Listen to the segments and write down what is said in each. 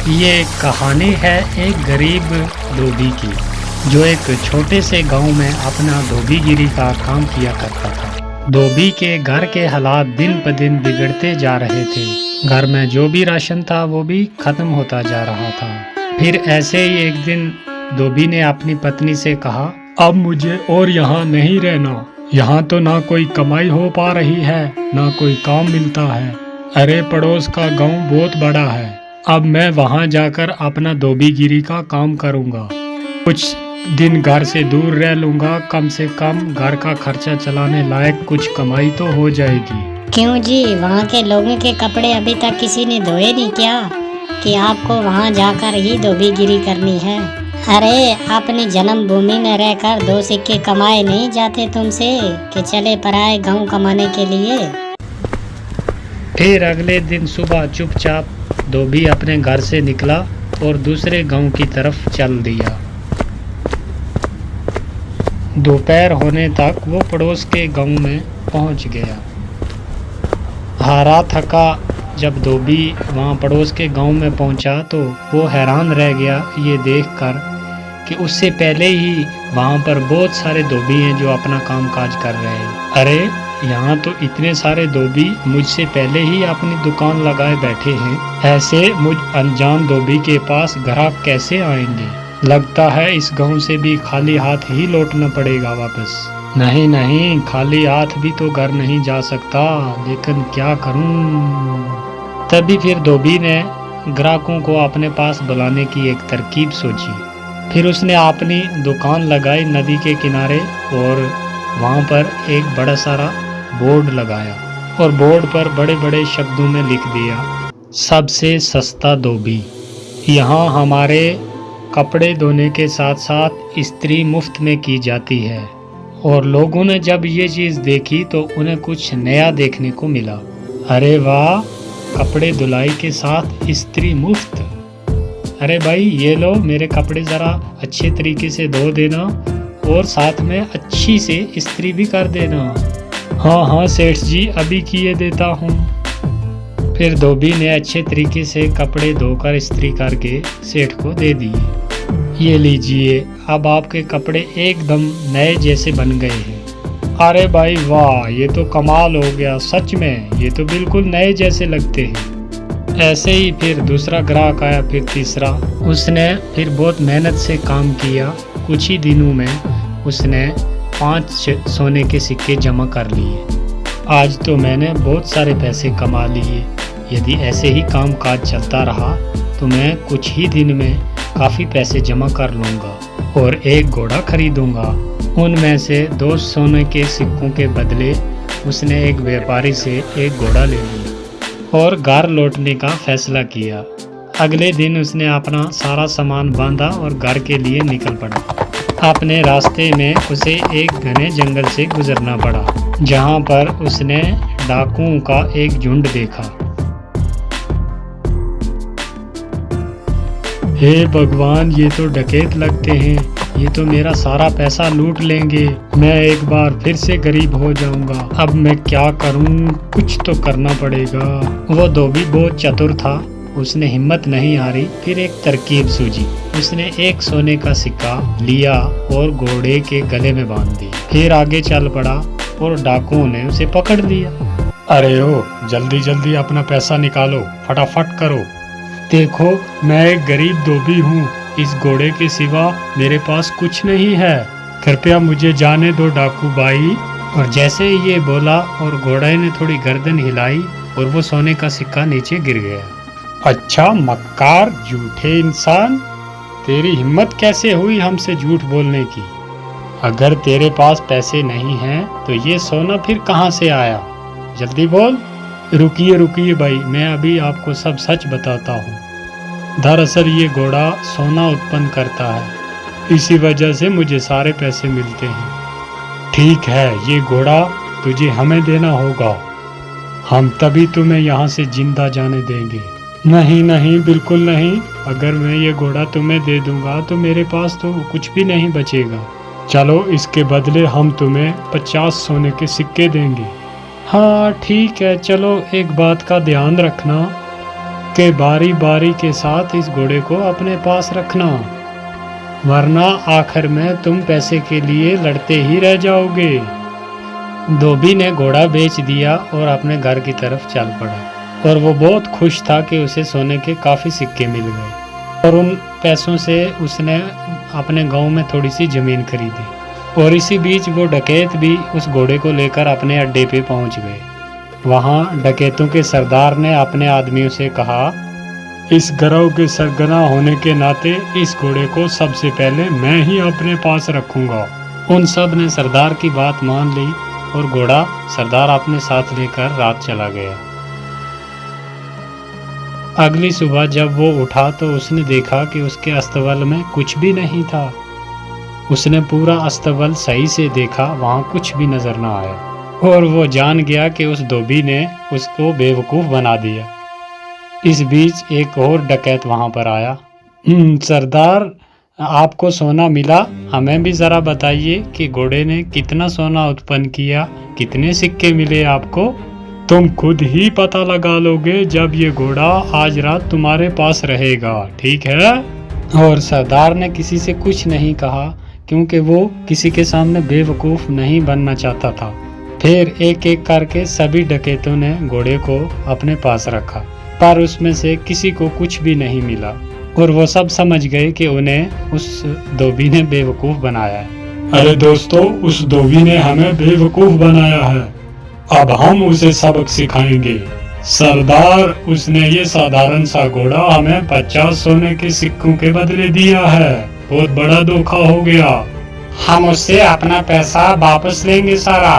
ये कहानी है एक गरीब धोबी की, जो एक छोटे से गांव में अपना धोबीगिरी का काम किया करता था। धोबी के घर के हालात दिन ब दिन बिगड़ते जा रहे थे। घर में जो भी राशन था वो भी खत्म होता जा रहा था। फिर ऐसे ही एक दिन धोबी ने अपनी पत्नी से कहा, अब मुझे और यहाँ नहीं रहना। यहाँ तो ना कोई कमाई हो पा रही है, ना कोई काम मिलता है। अरे पड़ोस का गांव बहुत बड़ा है, अब मैं वहां जाकर अपना धोबीगिरी का काम करूंगा। कुछ दिन घर से दूर रह लूंगा, कम से कम घर का खर्चा चलाने लायक कुछ कमाई तो हो जाएगी। क्यों जी, वहाँ के लोगों के कपड़े अभी तक किसी ने धोए नहीं क्या, कि आपको वहाँ जाकर ही धोबीगिरी करनी है? अरे अपनी जन्मभूमि में रहकर दो सिक्के कमाए नहीं जाते तुमसे कि चले पराए गांव कमाने के लिए। फिर अगले दिन सुबह चुपचाप धोबी अपने घर से निकला और दूसरे गांव की तरफ चल दिया। दोपहर होने तक वो पड़ोस के गांव में पहुंच गया। हारा थका जब धोबी वहां पड़ोस के गांव में पहुंचा तो वो हैरान रह गया ये देखकर कि उससे पहले ही वहां पर बहुत सारे धोबी हैं जो अपना काम काज कर रहे हैं। अरे यहाँ तो इतने सारे धोबी मुझसे पहले ही अपनी दुकान लगाए बैठे हैं। ऐसे मुझ अनजान धोबी के पास ग्राहक कैसे आएंगे? लगता है इस गांव से भी खाली हाथ ही लौटना पड़ेगा वापस। नहीं नहीं, खाली हाथ भी तो घर नहीं जा सकता, लेकिन क्या करूं? तभी फिर धोबी ने ग्राहकों को अपने पास बुलाने की एक तरकीब सोची। फिर उसने अपनी दुकान लगाई नदी के किनारे और वहाँ पर एक बड़ा सारा बोर्ड लगाया और बोर्ड पर बड़े बड़े शब्दों में लिख दिया, सबसे सस्ता धोबी। यहाँ हमारे कपड़े धोने के साथ साथ इस्त्री मुफ्त में की जाती है। और लोगों ने जब ये चीज़ देखी तो उन्हें कुछ नया देखने को मिला। अरे वाह, कपड़े धुलाई के साथ इस्त्री मुफ्त। अरे भाई ये लो, मेरे कपड़े ज़रा अच्छे तरीके से धो देना और साथ में अच्छी से इस्त्री भी कर देना। हाँ हाँ सेठ जी, अभी किए देता हूँ। फिर धोबी ने अच्छे तरीके से कपड़े धोकर इस्त्री करके सेठ को दे दिए। ये लीजिए, अब आपके कपड़े एकदम नए जैसे बन गए हैं। अरे भाई वाह, ये तो कमाल हो गया, सच में ये तो बिल्कुल नए जैसे लगते हैं। ऐसे ही फिर दूसरा ग्राहक आया, फिर तीसरा। उसने फिर बहुत मेहनत से काम किया। कुछ ही दिनों में उसने 5 सोने के सिक्के जमा कर लिए। आज तो मैंने बहुत सारे पैसे कमा लिए। यदि ऐसे ही काम काज चलता रहा तो मैं कुछ ही दिन में काफ़ी पैसे जमा कर लूँगा और एक घोड़ा खरीदूँगा। उनमें से 2 सोने के सिक्कों के बदले उसने एक व्यापारी से एक घोड़ा ले लिया और घर लौटने का फैसला किया। अगले दिन उसने अपना सारा सामान बांधा और घर के लिए निकल पड़ा। अपने रास्ते में उसे एक घने जंगल से गुजरना पड़ा, जहां पर उसने डाकुओं का एक झुंड देखा। हे भगवान, ये तो डकैत लगते हैं, ये तो मेरा सारा पैसा लूट लेंगे। मैं एक बार फिर से गरीब हो जाऊंगा। अब मैं क्या करूं? कुछ तो करना पड़ेगा। वो धोबी बहुत चतुर था, उसने हिम्मत नहीं हारी। फिर एक तरकीब सूझी। उसने एक सोने का सिक्का लिया और घोड़े के गले में बांध दिया। फिर आगे चल पड़ा और डाकुओं ने उसे पकड़ लिया। अरे ओ, जल्दी जल्दी अपना पैसा निकालो, फटाफट करो। देखो, मैं एक गरीब धोबी हूँ, इस घोड़े के सिवा मेरे पास कुछ नहीं है। कृपया मुझे जाने दो डाकू भाई। और जैसे ही ये बोला और घोड़े ने थोड़ी गर्दन हिलाई और वो सोने का सिक्का नीचे गिर गया। अच्छा मक्कार, झूठे इंसान, तेरी हिम्मत कैसे हुई हमसे झूठ बोलने की? अगर तेरे पास पैसे नहीं हैं तो ये सोना फिर कहाँ से आया? जल्दी बोल। रुकिए रुकिए भाई, मैं अभी आपको सब सच बताता हूँ। दरअसल ये घोड़ा सोना उत्पन्न करता है, इसी वजह से मुझे सारे पैसे मिलते हैं। ठीक है, ये घोड़ा तुझे हमें देना होगा, हम तभी तुम्हें यहाँ से जिंदा जाने देंगे। नहीं नहीं, बिल्कुल नहीं। अगर मैं ये घोड़ा तुम्हें दे दूंगा तो मेरे पास तो कुछ भी नहीं बचेगा। चलो, इसके बदले हम तुम्हें 50 सोने के सिक्के देंगे। हाँ ठीक है, चलो एक बात का ध्यान रखना, कि बारी बारी के साथ इस घोड़े को अपने पास रखना, वरना आखिर में तुम पैसे के लिए लड़ते ही रह जाओगे। धोबी ने घोड़ा बेच दिया और अपने घर की तरफ चल पड़ा और वो बहुत खुश था कि उसे सोने के काफ़ी सिक्के मिल गए और उन पैसों से उसने अपने गांव में थोड़ी सी ज़मीन खरीदी। और इसी बीच वो डकैत भी उस घोड़े को लेकर अपने अड्डे पे पहुंच गए। वहां डकैतों के सरदार ने अपने आदमियों से कहा, इस गिरोह के सरगना होने के नाते इस घोड़े को सबसे पहले मैं ही अपने पास रखूंगा। उन सब ने सरदार की बात मान ली और घोड़ा सरदार अपने साथ लेकर रात चला गया। अगली सुबह जब वो उठा तो उसने देखा कि उसके अस्तबल में कुछ भी नहीं था। उसने पूरा अस्तबल सही से देखा, वहां कुछ भी नजर न आया और वो जान गया कि उस धोबी ने उसको बेवकूफ़ बना दिया। इस बीच एक और डकैत वहां पर आया। सरदार, आपको सोना मिला, हमें भी ज़रा बताइए कि घोड़े ने कितना सोना उत्पन्न किया, कितने सिक्के मिले आपको? तुम खुद ही पता लगा लोगे जब ये घोड़ा आज रात तुम्हारे पास रहेगा, ठीक है? और सरदार ने किसी से कुछ नहीं कहा क्योंकि वो किसी के सामने बेवकूफ़ नहीं बनना चाहता था। फिर एक एक करके सभी डकैतों ने घोड़े को अपने पास रखा, पर उसमें से किसी को कुछ भी नहीं मिला और वो सब समझ गए कि उन्हें उस धोबी ने बेवकूफ़ बनाया है। अरे दोस्तों, उस धोबी ने हमें बेवकूफ़ बनाया है, अब हम उसे सबक सिखाएंगे। सरदार, उसने ये साधारण सा घोड़ा हमें 50 सोने के सिक्कों के बदले दिया है, बहुत बड़ा धोखा हो गया। हम उससे अपना पैसा वापस लेंगे सारा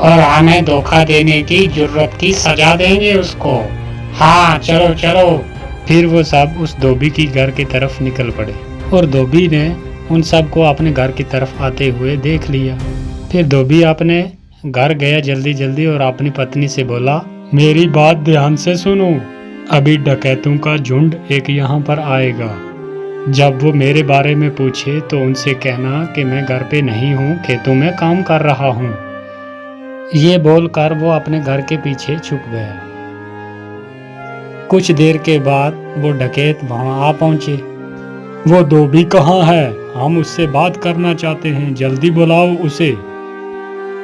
और हमें धोखा देने की जुर्रत की सजा देंगे उसको। हाँ, चलो चलो। फिर वो सब उस धोबी की घर की तरफ निकल पड़े और धोबी ने उन सब को अपने घर की तरफ आते हुए देख लिया। फिर धोबी अपने घर गया जल्दी जल्दी और अपनी पत्नी से बोला, मेरी बात ध्यान से सुनो, अभी डकैतों का झुंड एक यहाँ पर आएगा। जब वो मेरे बारे में पूछे तो उनसे कहना कि मैं घर पे नहीं हूँ, खेतों में काम कर रहा हूँ। ये बोलकर वो अपने घर के पीछे छुप गया। कुछ देर के बाद वो डकैत वहां आ पहुंचे। वो धोबी कहाँ है? हम उससे बात करना चाहते हैं, जल्दी बुलाओ उसे।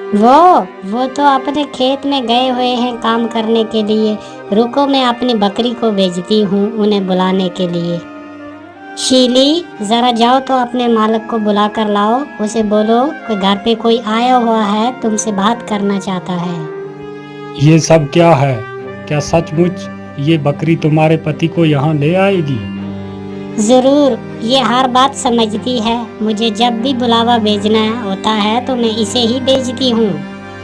वो तो अपने खेत में गए हुए हैं काम करने के लिए। रुको, मैं अपनी बकरी को भेजती हूँ उन्हें बुलाने के लिए। शीली, जरा जाओ तो अपने मालिक को बुला कर लाओ, उसे बोलो कि घर पे कोई आया हुआ है, तुमसे बात करना चाहता है। ये सब क्या है? क्या सचमुच ये बकरी तुम्हारे पति को यहाँ ले आएगी? जरूर, ये हर बात समझती है। मुझे जब भी बुलावा भेजना होता है तो मैं इसे ही भेजती हूँ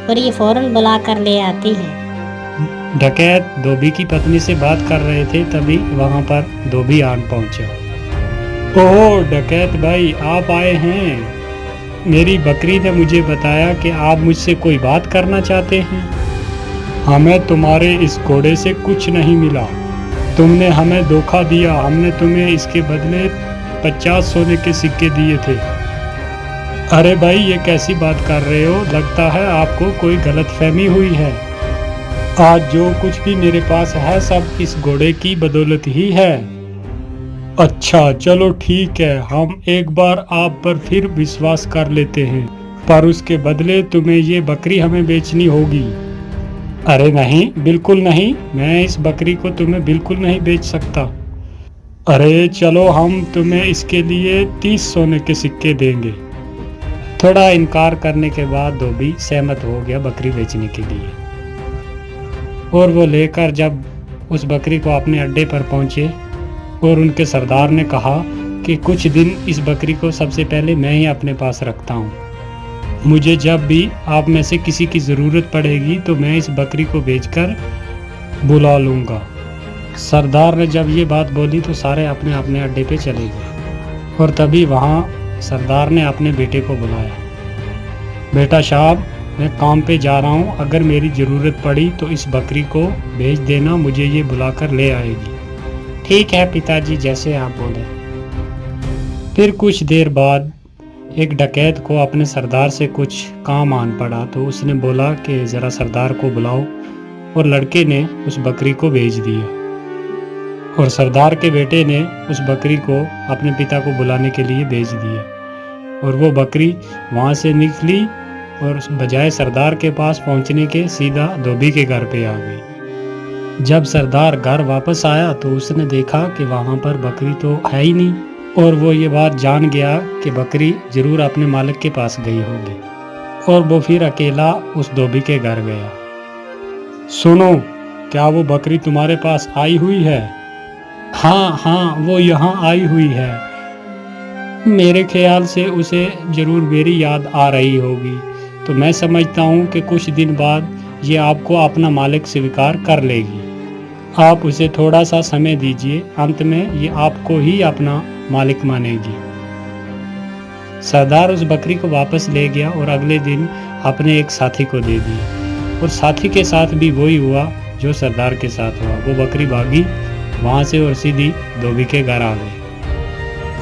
और ये फौरन बुला कर ले आती है। डकैत धोबी की पत्नी से बात कर रहे थे, तभी वहाँ पर धोबी आन पहुँचा। ओह डकैत भाई, आप आए हैं। मेरी बकरी ने मुझे बताया कि आप मुझसे कोई बात करना चाहते हैं। हमें तुम्हारे इस घोड़े से कुछ नहीं मिला, तुमने हमें धोखा दिया। हमने तुम्हें इसके बदले 50 सोने के सिक्के दिए थे। अरे भाई, ये कैसी बात कर रहे हो? लगता है आपको कोई गलतफहमी हुई है। आज जो कुछ भी मेरे पास है सब इस घोड़े की बदौलत ही है। अच्छा चलो ठीक है, हम एक बार आप पर फिर विश्वास कर लेते हैं, पर उसके बदले तुम्हें ये बकरी हमें बेचनी होगी। अरे नहीं, बिल्कुल नहीं, मैं इस बकरी को तुम्हें बिल्कुल नहीं बेच सकता। अरे चलो, हम तुम्हें इसके लिए 30 सोने के सिक्के देंगे। थोड़ा इनकार करने के बाद धोबी सहमत हो गया बकरी बेचने के लिए और वो लेकर जब उस बकरी को अपने अड्डे पर पहुंचे और उनके सरदार ने कहा कि कुछ दिन इस बकरी को सबसे पहले मैं ही अपने पास रखता हूँ, मुझे जब भी आप में से किसी की ज़रूरत पड़ेगी तो मैं इस बकरी को बेचकर बुला लूँगा। सरदार ने जब ये बात बोली तो सारे अपने अपने अड्डे पे चले गए और तभी वहाँ सरदार ने अपने बेटे को बुलाया। बेटा साहब, मैं काम पे जा रहा हूँ, अगर मेरी ज़रूरत पड़ी तो इस बकरी को भेज देना, मुझे ये बुलाकर ले आएगी। ठीक है पिताजी, जैसे आप बोले। फिर कुछ देर बाद एक डकैत को अपने सरदार से कुछ काम आन पड़ा तो उसने बोला कि ज़रा सरदार को बुलाओ और लड़के ने उस बकरी को भेज दिया। और सरदार के बेटे ने उस बकरी को अपने पिता को बुलाने के लिए भेज दिया और वो बकरी वहाँ से निकली और बजाय सरदार के पास पहुँचने के सीधा धोबी के घर पे आ गई। जब सरदार घर वापस आया तो उसने देखा कि वहाँ पर बकरी तो है ही नहीं और वो ये बात जान गया कि बकरी जरूर अपने मालिक के पास गई होगी और वो फिर अकेला उस धोबी के घर गया। सुनो, क्या वो बकरी तुम्हारे पास आई हुई है? हाँ, वो यहाँ आई हुई है। मेरे ख्याल से उसे जरूर मेरी याद आ रही होगी, तो मैं समझता हूँ कि कुछ दिन बाद ये आपको अपना मालिक स्वीकार कर लेगी। आप उसे थोड़ा सा समय दीजिए, अंत में ये आपको ही अपना मालिक मानेगी। सरदार उस बकरी को वापस ले गया और अगले दिन अपने एक साथी को दे दिया और साथी के साथ भी वही हुआ जो सरदार के साथ हुआ। वो बकरी भागी वहाँ से और सीधी धोबी के घर आ गई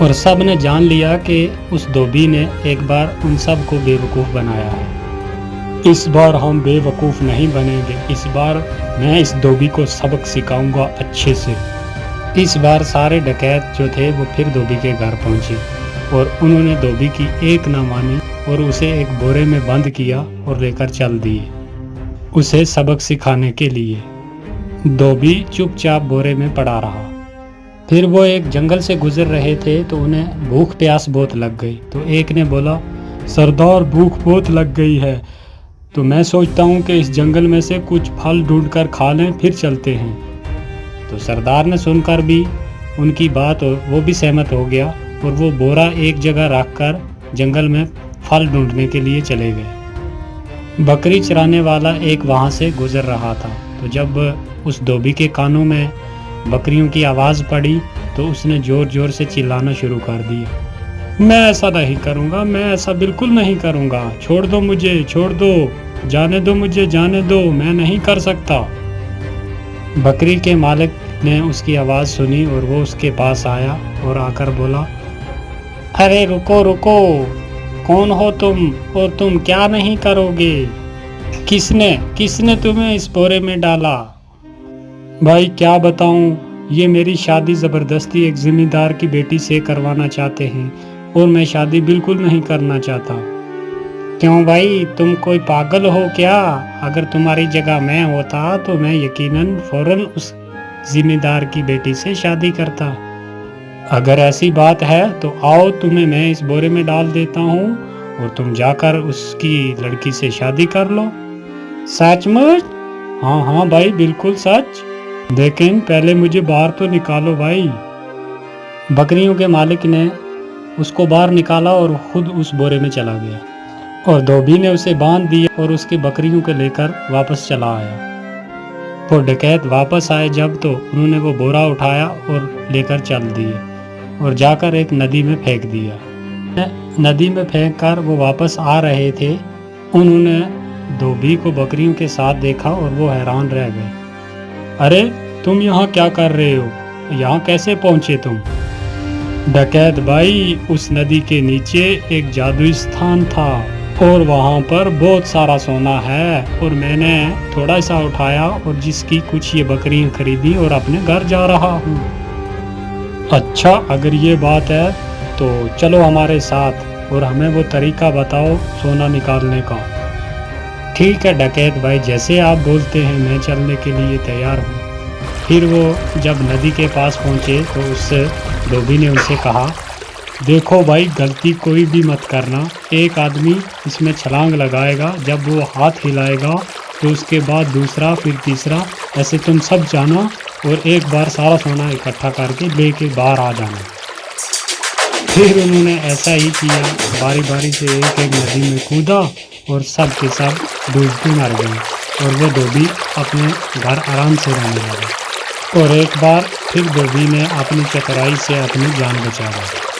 और सब ने जान लिया कि उस धोबी ने एक बार उन सब को बेवकूफ़ बनाया है। इस बार हम बेवकूफ़ नहीं बनेंगे, इस बार मैं इस धोबी को सबक सिखाऊंगा अच्छे से। इस बार सारे डकैत जो थे वो फिर धोबी के घर पहुंचे और उन्होंने धोबी की एक ना मानी और उसे एक बोरे में बंद किया और लेकर चल दिए उसे सबक सिखाने के लिए। धोबी चुपचाप बोरे में पड़ा रहा। फिर वो एक जंगल से गुजर रहे थे तो उन्हें भूख प्यास बहुत लग गई। तो एक ने बोला, सरदार भूख बहुत लग गई है, तो मैं सोचता हूँ कि इस जंगल में से कुछ फल ढूंढकर खा लें, फिर चलते हैं। तो सरदार ने सुनकर भी उनकी बात और वो भी सहमत हो गया और वो बोरा एक जगह रखकर जंगल में फल ढूंढने के लिए चले गए। बकरी चराने वाला एक वहाँ से गुजर रहा था, तो जब उस धोबी के कानों में बकरियों की आवाज़ पड़ी तो उसने ज़ोर ज़ोर से चिल्लाना शुरू कर दिया, मैं ऐसा नहीं करूँगा, मैं ऐसा बिल्कुल नहीं करूँगा, छोड़ दो मुझे, छोड़ दो, जाने दो मुझे, जाने दो, मैं नहीं कर सकता। बकरी के मालिक ने उसकी आवाज़ सुनी और वो उसके पास आया और आकर बोला, अरे रुको रुको, कौन हो तुम और तुम क्या नहीं करोगे? किसने तुम्हें इस बोरे में डाला? भाई क्या बताऊं, ये मेरी शादी ज़बरदस्ती एक ज़मींदार की बेटी से करवाना चाहते हैं और मैं शादी बिल्कुल नहीं करना चाहता। क्यों भाई, तुम कोई पागल हो क्या? अगर तुम्हारी जगह मैं होता तो मैं यकीनन फ़ौरन उस ज़मींदार की बेटी से शादी करता। अगर ऐसी बात है तो आओ, तुम्हें मैं इस बोरे में डाल देता हूँ और तुम जाकर उसकी लड़की से शादी कर लो। सचमुच? हाँ भाई, बिल्कुल सच। लेकिन पहले मुझे बाहर तो निकालो भाई। बकरियों के मालिक ने उसको बाहर निकाला और खुद उस बोरे में चला गया और धोबी ने उसे बांध दिया और उसकी बकरियों को लेकर वापस चला आया। वो डकैत वापस आए जब तो उन्होंने वो बोरा उठाया और लेकर चल दिए और जाकर एक नदी में फेंक दिया। नदी में फेंक कर वो वापस आ रहे थे, उन्होंने धोबी को बकरियों के साथ देखा और वो हैरान रह गए। अरे तुम यहाँ क्या कर रहे हो? यहाँ कैसे पहुँचे तुम? डकैत भाई, उस नदी के नीचे एक जादुई स्थान था और वहाँ पर बहुत सारा सोना है और मैंने थोड़ा सा उठाया और जिसकी कुछ ये बकरियाँ खरीदी और अपने घर जा रहा हूँ। अच्छा, अगर ये बात है तो चलो हमारे साथ और हमें वो तरीका बताओ सोना निकालने का। ठीक है डकैत भाई, जैसे आप बोलते हैं मैं चलने के लिए तैयार हूँ। फिर वो जब नदी के पास पहुँचे तो उस धोबी ने उनसे कहा, देखो भाई, गलती कोई भी मत करना। एक आदमी इसमें छलांग लगाएगा, जब वो हाथ हिलाएगा तो उसके बाद दूसरा, फिर तीसरा, ऐसे तुम सब जाना और एक बार सारा सोना इकट्ठा करके लेके बाहर आ जाना। फिर उन्होंने ऐसा ही किया, बारी बारी से एक एक नदी में कूदा और सब के सब डूबते मर गए और वो धोबी अपने घर आराम से रहने लगा। और एक बार फिर धोबी ने अपनी चतुराई से अपनी जान बचा ली।